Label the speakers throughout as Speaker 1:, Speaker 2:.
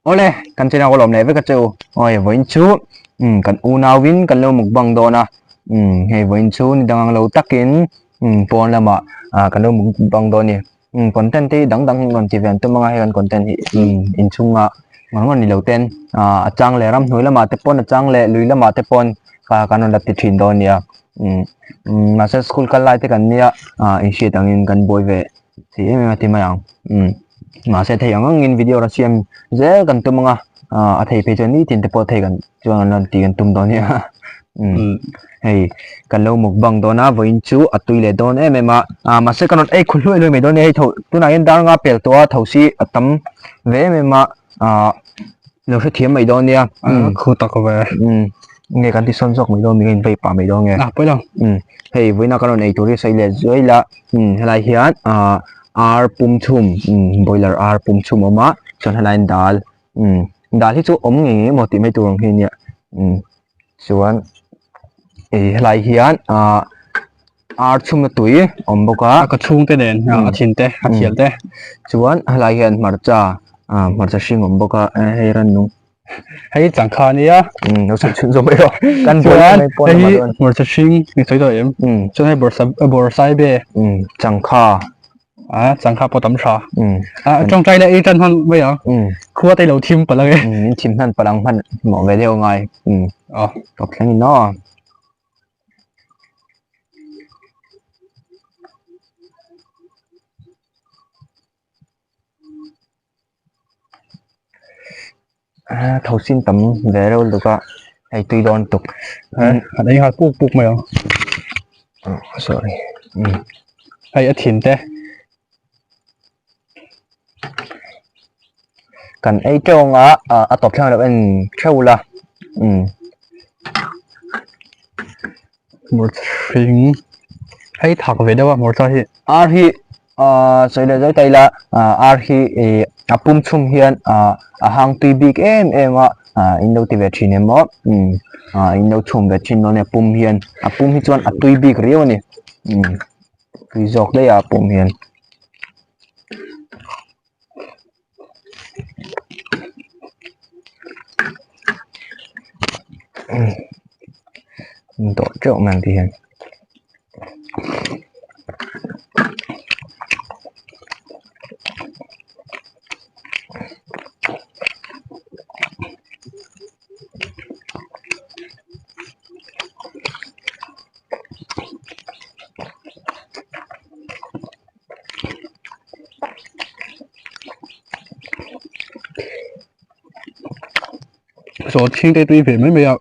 Speaker 1: Ole, kan china kolom ne ve ka chu. Oi, voin chu. Kan unau win kan lo mukbang do na. Hei voin chu ni dang lo takin. Pon lama kan lo mukbang do ni. Content ti dang dang ngon ti ven tu mga he kan content hi. In chunga ngon ni lo ten. Achang le ram hnoi lama te pon achang le lui lama te pon ka kanon lat ti thin do nia. Masa school kal lai te kan nia. In shi tangin kan boy ve. Ti em ti mayang. Mà sẽ thấy ang in video ra xem dễ gần tụm mga thấy page này thì tập thấy gần cho nên thì gần tụm đó nha hay cần lâu một bằng đó na với chú ở tuy lệ đó em mà sẽ còn ai khuyên lui mấy đó này thầu tôi nói đang ngáp bèo to thầu si ở tấm vẽ em nó sẽ thiếm mấy đó nha
Speaker 2: khu tắc về
Speaker 1: nghe cái thì son sóc mấy đó mình phải pa mấy đó nghe
Speaker 2: bây giờ
Speaker 1: hay với nó còn này tôi sẽ lấy dưới là lại hiện R pum chum boiler R pum chum oma chon halain dal dal hi chu om nge mo ti mai turang hi nia chuan halai hian R chum na tui om boka
Speaker 2: ka chung te den thin te khial te
Speaker 1: chuan halai hian marcha hring om boka hei ran nu
Speaker 2: hei chang kha nia
Speaker 1: no se chun zo mai ro kan
Speaker 2: chuan hei marcha hring ni choi do em chuan hei bor sai be
Speaker 1: chang kha
Speaker 2: chẳng khác bao tấm sa trong trái này chân hơn bây giờ khua tay đầu thêm phải là cái
Speaker 1: thêm hơn phải là hơn mọi người đều ngay có cái gì nó thầu xin tấm về đâu được ạ hay tùy đòn tục
Speaker 2: ở đây họ buộc mày
Speaker 1: sorry
Speaker 2: hay ở thiền thế
Speaker 1: cần ấy trong tập theo là bên châu là
Speaker 2: một phim hay thằng về đâu một sao thì
Speaker 1: arhi sai là giới tay là arhi apum chum hiền hang tùy big em in đâu thì về chín em mót in đâu chum về chín nó nè pum hiền apum hi chuan tùy big riêu nè tùy dọc đây apum hiền tổ trộn màng thì hiền
Speaker 2: số thiên tây tuy về mấy bây giờ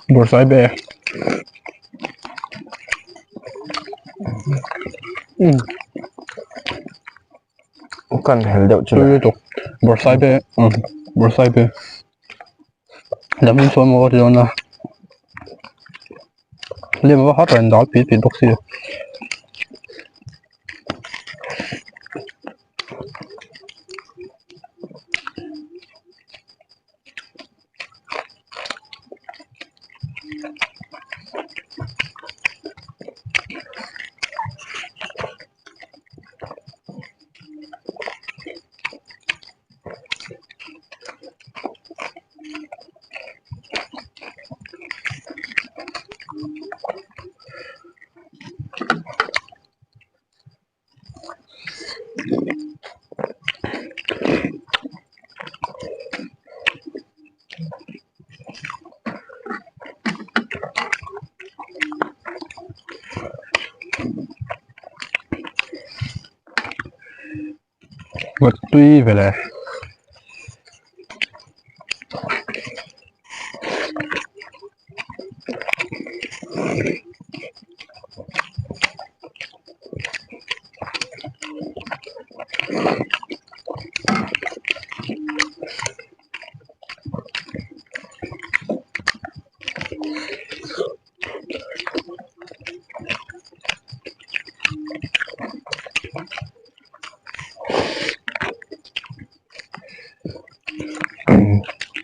Speaker 2: bor sai be
Speaker 1: cần hiểu được chưa
Speaker 2: tôi tục bor sai be làm những số một rồi nè liên mà hot rồi đó bị bốc xì vật tuy về là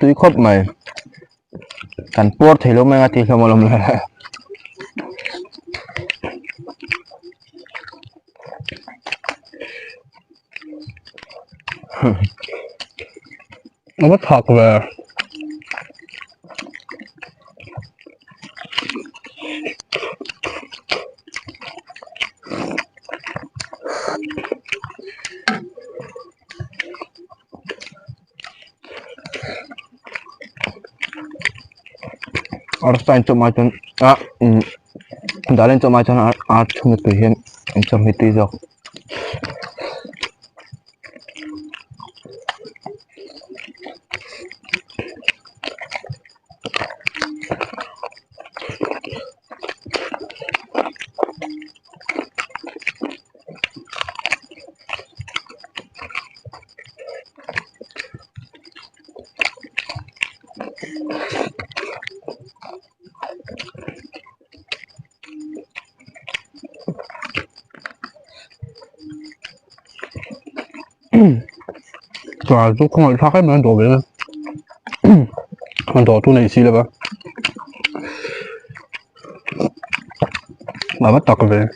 Speaker 1: tui khop mai kan por thelo mai ngati hlomalom la
Speaker 2: nó bất thật về
Speaker 1: Arstein cho mai chon dalen cho mai chon art thung tu hian chom hi tui jok
Speaker 2: và tôi không phải phát hết mà ăn đồ về nữa ăn đồ tôi này xí là ba mà bất thật về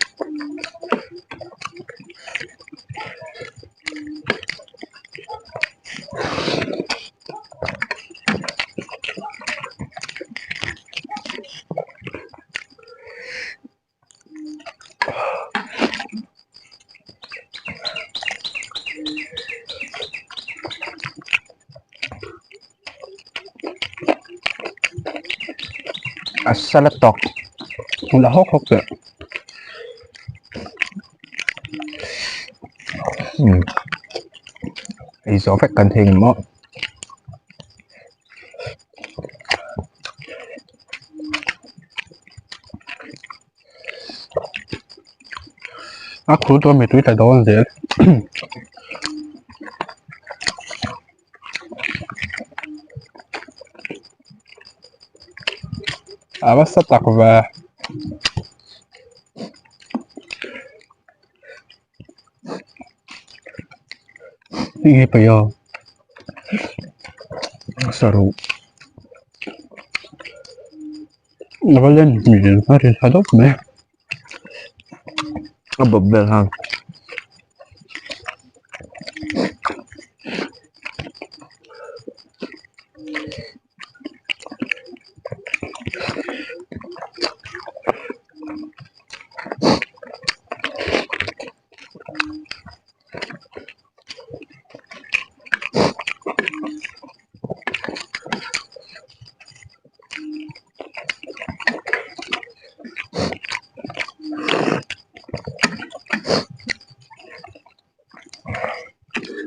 Speaker 1: asala tok
Speaker 2: là hốc hốc vậy
Speaker 1: ý gió phải cần thình mọ
Speaker 2: aku tôi mày túi tại đó là gì à bắt sắp tặc về đi bây giờ
Speaker 1: saru
Speaker 2: nó có lên mình phát hiện ra đốc mẹ
Speaker 1: ababel hang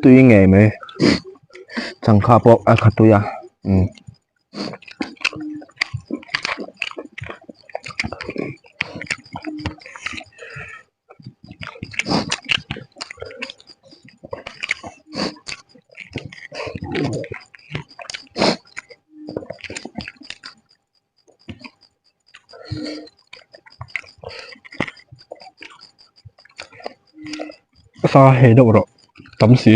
Speaker 1: tui nge me changkha pok akhatuya
Speaker 2: xa hệ đâu rồi tấm xí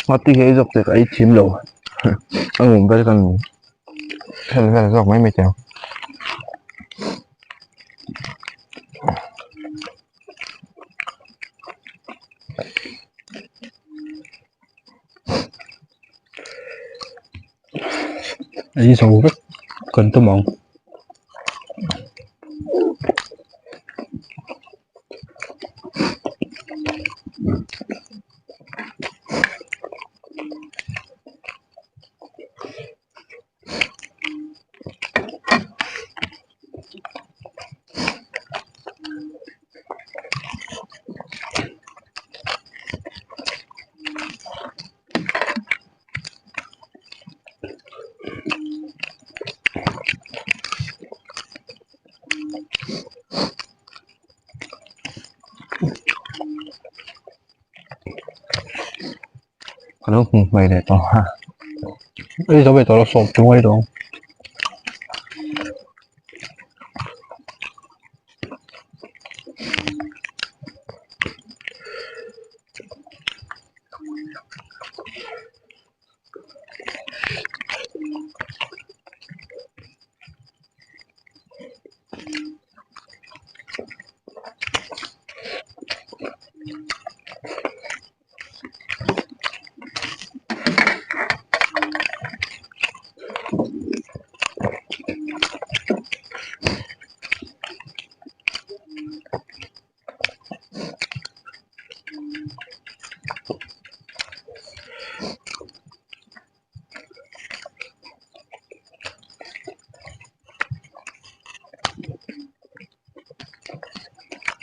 Speaker 1: mati he jok te ai chim lo angum vel kan vel jok mai me chang
Speaker 2: ấy số rất cần tôi mong
Speaker 1: lúc mày để to ha
Speaker 2: Ấy sao vậy tao nó sụp chúng ấy đó.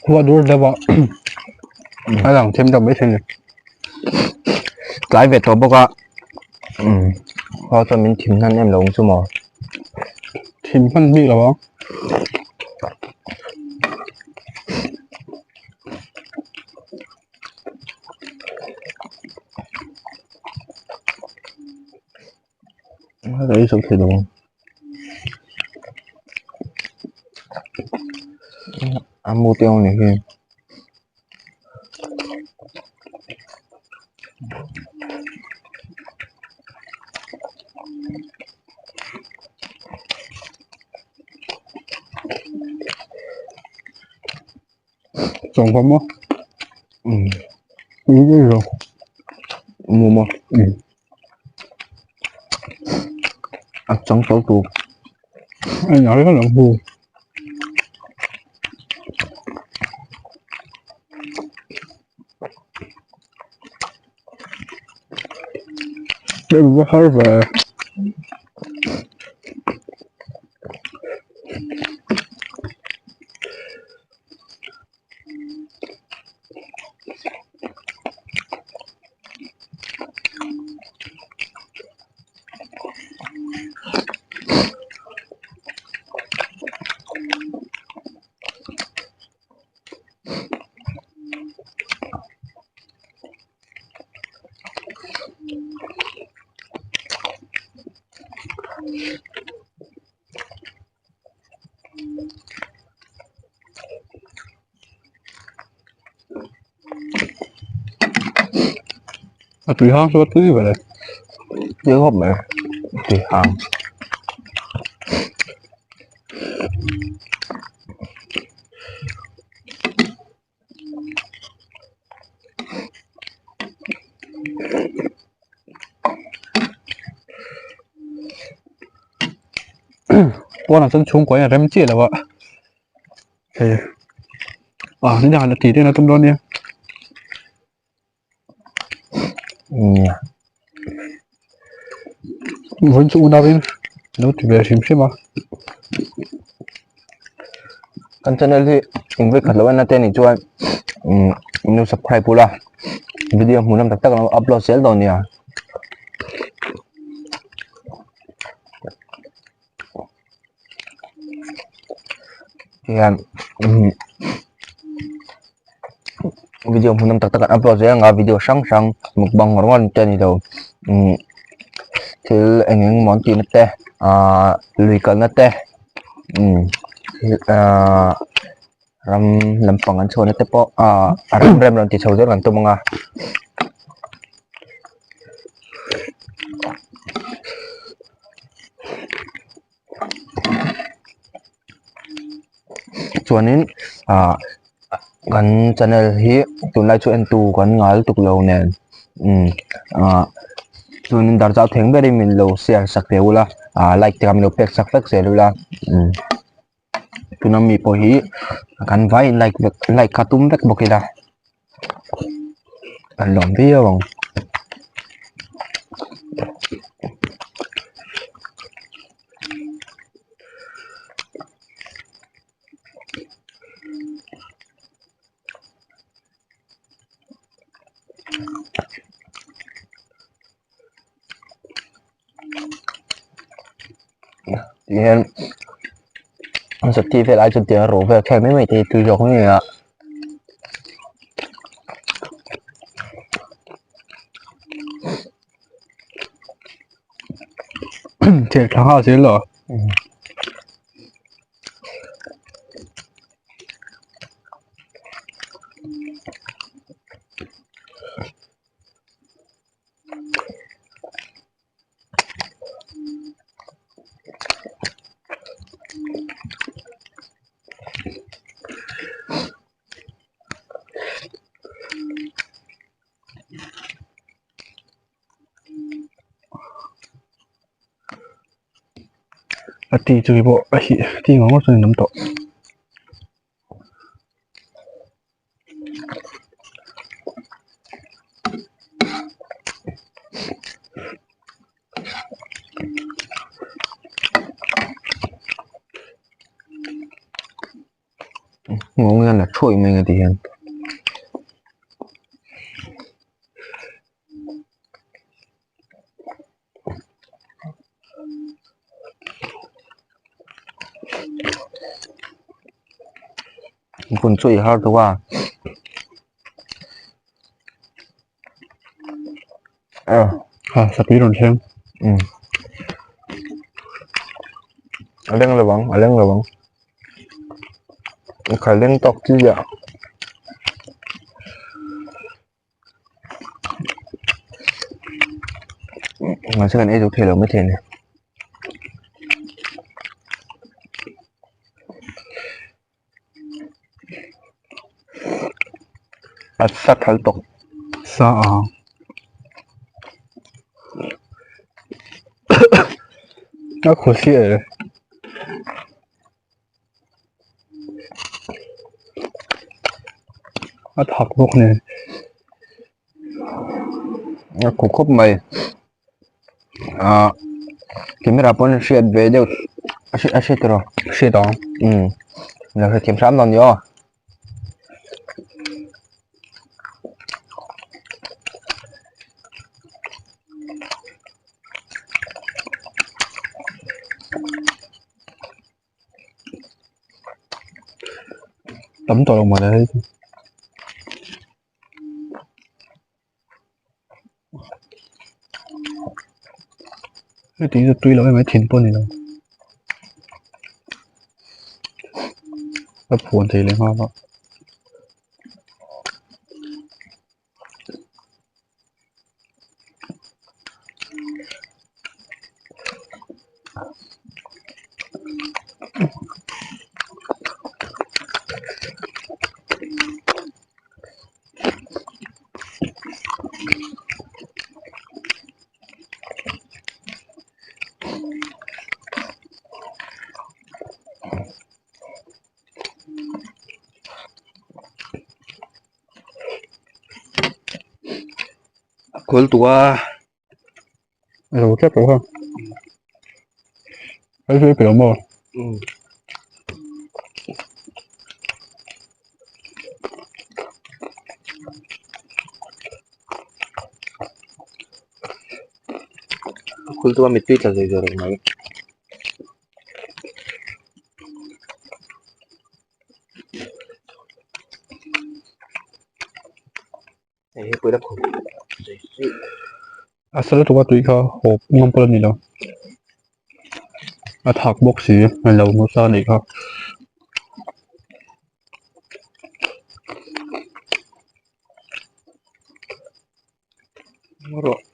Speaker 2: Qua đuổi ra vợ. Ai làm thêm đồng mấy thế này.
Speaker 1: cái về to bốc á họ cho mình thím thân em lồng số mò
Speaker 2: Thêm phân bị là bao.
Speaker 1: đấy số thì đúng ăn mua tiêu này kia
Speaker 2: Trồng không á.
Speaker 1: ừ.
Speaker 2: Đúng rồi.
Speaker 1: Mua mà ăn trắng tối tụ
Speaker 2: Anh nói rất là vui. Đây mình có hơi về. Tùy hang số thứ vậy này.
Speaker 1: chứ hộp mẹ thì hàng
Speaker 2: Qua là dân chúng quấy là rem chia là vợ. Thì nên là tí đây là tôm đôn nha. Vẫn trụ nào bên. Nó thì về xem mà.
Speaker 1: kan channel hi ingve khatlo na te ni chuan nu subscribe pula video munam tak tak upload sel don ya yan video munam tak tak upload sel nga video sang sang mukbang ngon te ni do thil engeng mon ti na te lui kal na te ram lampang an chon na te po ram rem ron ti chho zer kan to mga chuanin kan channel hi tunlai chu en tu kan ngal tuk lo nen chuanin dar chau theng beri min lo share sak teula like te kam lo pek sak fek selula tunami po hi kan vai like katum vek bokila kan lom vi awang Yan sa TV lại cho tiền rổ về kèm mấy mày thì từ dọc như ạ
Speaker 2: เจ็ดครั้ง5 ชิ้นเหรอ ตีจุยบ่ไอ้ที่งงก็จุยน้ำตก
Speaker 1: งงกันนะช่วยมึงตีกันคุณช่วยเขาตัวว่า
Speaker 2: สปีดหนุนเชิง
Speaker 1: เรื่องระวังเรื่องระวังใครเล่นตอกที่อ่ะมาช่วยกันไอ้ทุกทีเราไม่เทนเนี่ยอัดสัตว์ทันตก
Speaker 2: ซาก็โคตรเสียเลยก็ถักพวกนี้
Speaker 1: กูครบไหมที่ไม่รับผลเสียดเบเดียวอาชีพตัว
Speaker 2: เสียดอง
Speaker 1: แล้วคือทีม3 ตอนเดียว
Speaker 2: ตำต่อลงมาเลยตีจะตุยเราไม่ทิ้งปนนี่เราแล้วผวนทีเลยครับ
Speaker 1: คนตัว
Speaker 2: เราแค่ไปว่าไอ้ช่วยเปลี่ยนหมด
Speaker 1: คนตัวมิตรจะเจอไหมไอ้เฮ้ยไปแล้วผม
Speaker 2: asal tu waktu itu hop ngumpul ni lo attack box sih kalau musa ni kah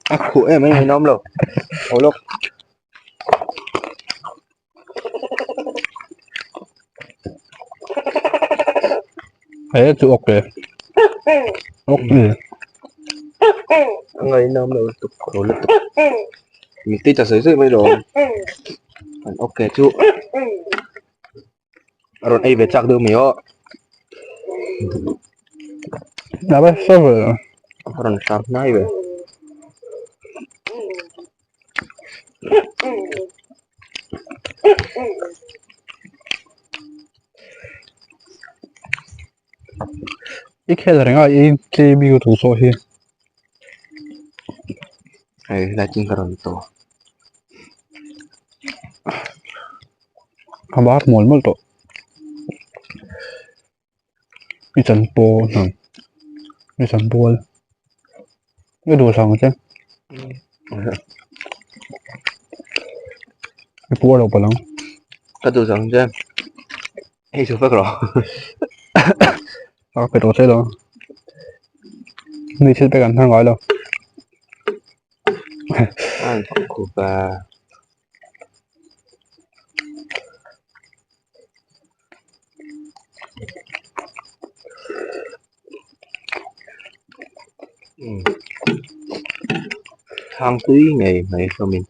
Speaker 1: aku mấy năm rồi hồi lúc
Speaker 2: ấy chú ok ok
Speaker 1: ngày năm rồi tục hồi lúc tục mình tin là sấy mấy rồi ok chú rồi ai về chắc được mày ó
Speaker 2: dapat server
Speaker 1: rồi sao nay về
Speaker 2: ít khi là người chơi biểu thủ số hi
Speaker 1: ai là chính cái to
Speaker 2: không bắt muốn mất rồi đi chân po nè đi chân po cái đồ xong chứ cái bùa đâu phải lắm
Speaker 1: Cái tôi rằng chứ hay số phát rồi
Speaker 2: phải đồ xe đó đi chơiกันทั้งร้อยแล้ว
Speaker 1: anh của bà hàng quý ngày ngày cho mình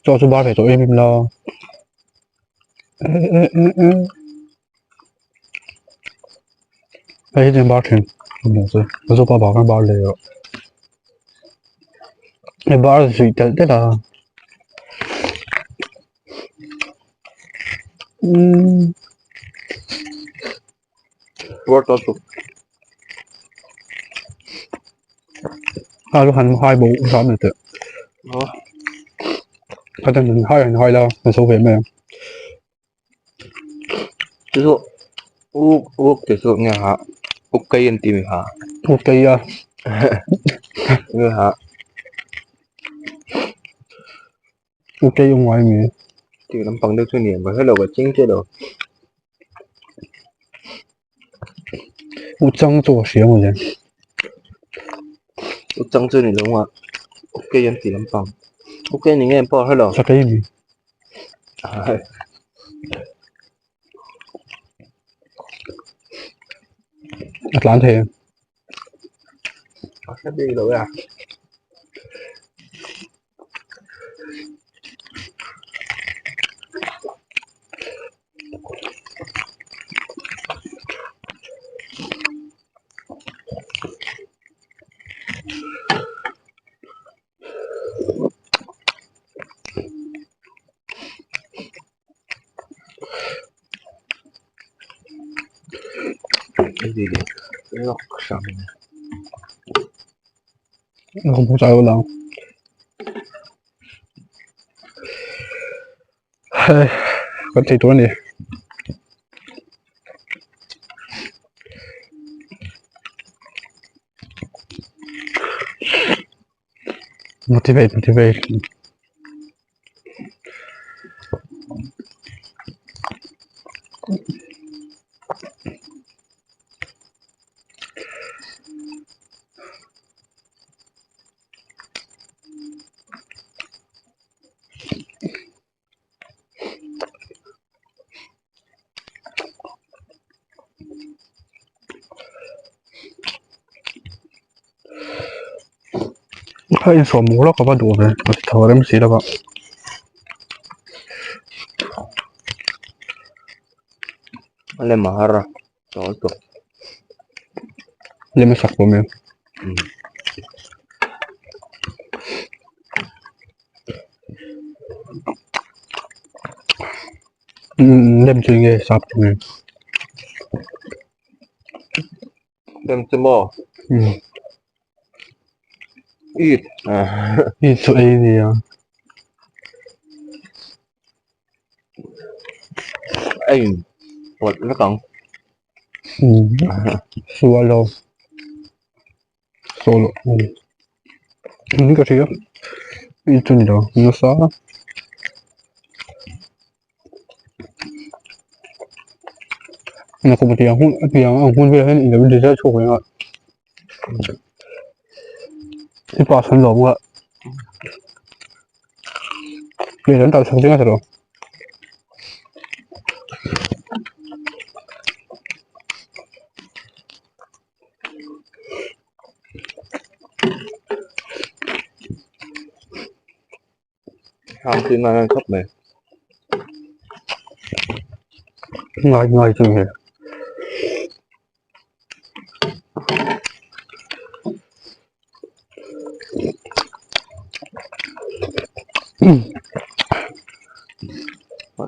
Speaker 2: cho số ba phải tụi em lo ấy trên ba thuyền không gì số ba bảo cái ba lề rồi cái ba là gì thế là
Speaker 1: Word đó tụ
Speaker 2: lúc hành hai bộ sáu này tự
Speaker 1: nó
Speaker 2: cái tên mình hai là số về mà
Speaker 1: ví dụ ú cái số nghe hả ú cây anh tìm hả
Speaker 2: ok
Speaker 1: nghe hả
Speaker 2: ok ở ngoài mình
Speaker 1: thì làm bằng được số niệm và hết đầu và chính chế độ
Speaker 2: 我张做学我人
Speaker 1: ú trăng số này đúng không ạ ok anh tìm làm bằng ok những em bỏ hết rồi
Speaker 2: sao cái gì Atlante
Speaker 1: hết đi rồi à cái gì đi lọc sầm
Speaker 2: không có sao đâu con thấy tôi này motivate hay số mũ nó có bao đủ rồi thở em xí đâu bạn
Speaker 1: lên mà ra rồi tụ
Speaker 2: lên mới sạc của mình lên chuyên nghề sạc của mình
Speaker 1: đem cho mò ít à
Speaker 2: đi chỗ ấy thì
Speaker 1: anh một nó còn
Speaker 2: solo solo những cái gì đó đi chỗ này đâu nó sao nó không thì hôn về hết là bây giờ chỗ này ạ thì bảo sẵn rồi ạ bây giờ tao sáng tiếng rồi
Speaker 1: hàng thứ này cấp này
Speaker 2: ngay chừng này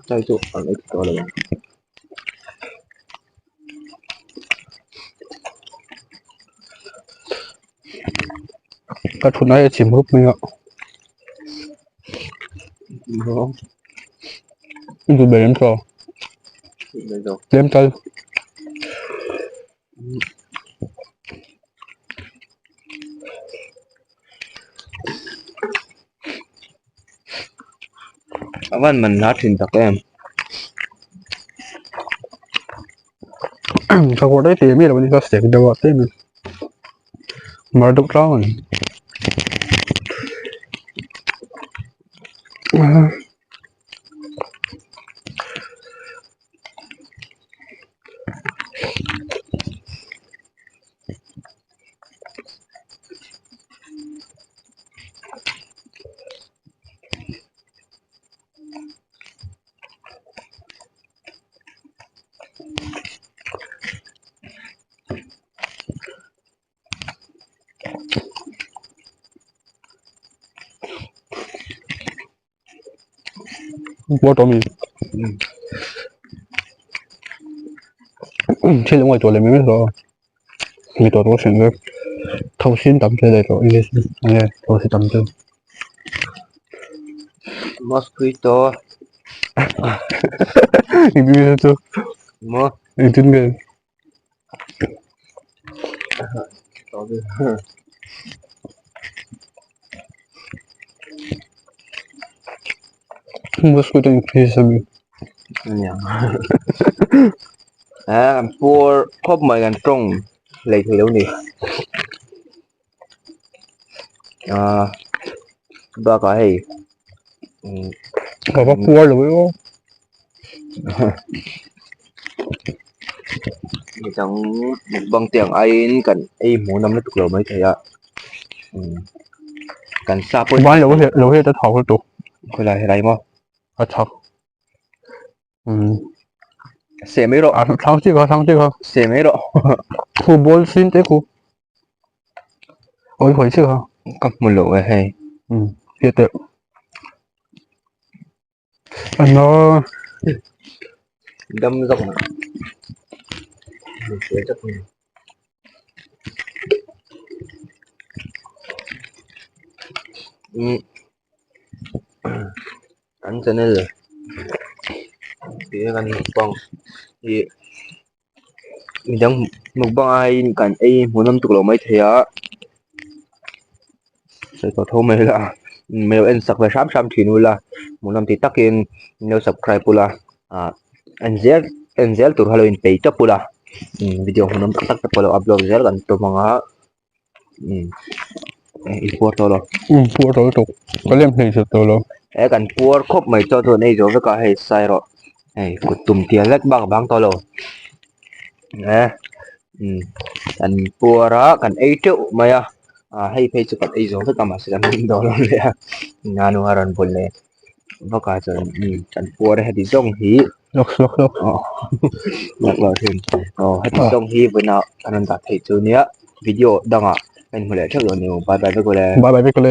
Speaker 1: Đây tụ ở đây có là
Speaker 2: Cắt thun này chìm húp mình ạ.
Speaker 1: không
Speaker 2: Itu beli cho.
Speaker 1: đây rồi
Speaker 2: Lem tay.
Speaker 1: Awan mình hát hình thật em
Speaker 2: Sao có đấy thì biết là mình có sẽ đâu thế mình. Mà đục đó mình. Bố tao mình. Chỉ là ngoài chỗ này mình biết rồi. Người tôi sẽ người thâu xin tầm chơi này rồi. Nghe tôi sẽ tầm chơi.
Speaker 1: mosquito
Speaker 2: Ini bisa tuh.
Speaker 1: mo
Speaker 2: Itu enggak. Bos ko din bisa mi.
Speaker 1: pour khốp mời ngàn trông lấy thì đâu nè ba cái
Speaker 2: Có cua rồi với
Speaker 1: trong một bằng tiếng ai cần ai muốn nắm nó tục rồi mới thấy ạ cần xa bớt
Speaker 2: Bán lẩu hết đã thọc cái tụ.
Speaker 1: quay lại đây mà
Speaker 2: À thọc.
Speaker 1: xe mấy độ
Speaker 2: Thằng chứ không.
Speaker 1: xe mấy độ
Speaker 2: Khu bol xin thế khu. Ôi hồi chứ không.
Speaker 1: có một lỗ hay
Speaker 2: Hiện tượng. Nó
Speaker 1: đâm rộng ăn cho nên là cái ăn bông thì mình đang một bông ai cần ai muốn năm tục lỗ mấy thế á sẽ có thô mấy là mèo ăn sặc về sám thì nuôi là muốn năm thì tắc in nếu subscribe pula anh zel tur Halloween page to pula video hunam tak pula upload zel kan to mga import to lo
Speaker 2: pua rồi tụ. Có lem này sự tụ lo.
Speaker 1: kan pour khop mai to to nei zo ka he sai ro ei kutum tia lek bang to lo kan pura kan ei tu maya hay page kan ei zo ka ma se kan do lo le nganu haran bol le baka cho kan pura he di zong hi
Speaker 2: Lok.
Speaker 1: ngạc vào thêm hết trong hi với nào anh ta thấy chưa nhé video đăng à anh hồi trước rồi nhiều bye bye với cô
Speaker 2: Bye bye với cô